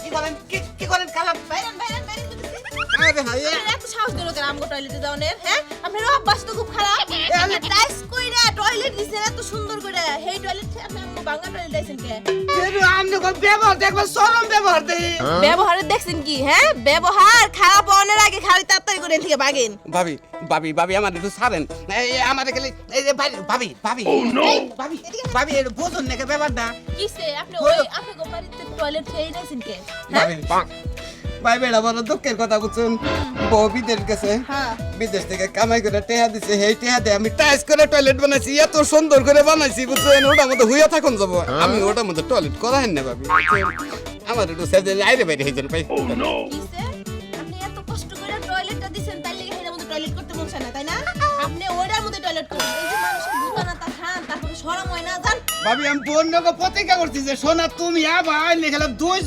কি করেন কি করেন কালাম বাইরেন বাইরেন বাইরেন আরে ভাই এত সাহস দিল কেন আমগো টয়লেটে যাওনের হ্যাঁ আপনার অভ্যাস তো খুব খারাপ টাইস কইরা টয়লেট দিছেন এত সুন্দর করে হেই টয়লেট আপনি আমগো বাংলা টয়লেট দিছেন কে আপনি কোন ব্যবহার দেখবেন চরম ব্যবহার দেই ব্যবহারে দেখছেন কি হ্যাঁ ব্যবহার খারাপ হওয়ার আগে খালি তাড়াতাড়ি করে থেকে ভাগেন ভাবি ভাবি ভাবি আমার একটু ছাড়েন এই আমাদের গেলে এই যে ভাবি ভাবি ভাবি ভাবি এর বোঝুন নাকি ব্যাপারটা কিসে আপনি ওই আপনাগো বাড়িতে টয়লেট খেয়ে নিছেন কে ভাবি ভাই বেড়া বড় দুঃখের কথা বুঝছেন বউ বিদেশ গেছে হ্যাঁ বিদেশ থেকে কামাই করে টেহা দিছে সেই টেহা দিয়ে আমি টাইস করে টয়লেট বানাইছি এত সুন্দর করে বানাইছি বুঝছেন ওটার মধ্যে হুইয়া থাকুন যাবো আমি ওটার মধ্যে টয়লেট করা হেন না ভাবি আমার একটু সেজে আইরে বাইরে হয়ে যান ভাই কিসে আপনি এত কষ্ট করে টয়লেটটা দিছেন তার লাগি হের মধ্যে টয়লেট করতে মন চায় না তাই না আপনি ওইটার মধ্যে টয়লেট করেন এই যে মানুষের বুঝানা তার হান তারপরে শরম হয় না জান ভাবি আমি অন্য প্রতিজ্ঞা করছি যে সোনা তুমি আবার লেখালাম দুই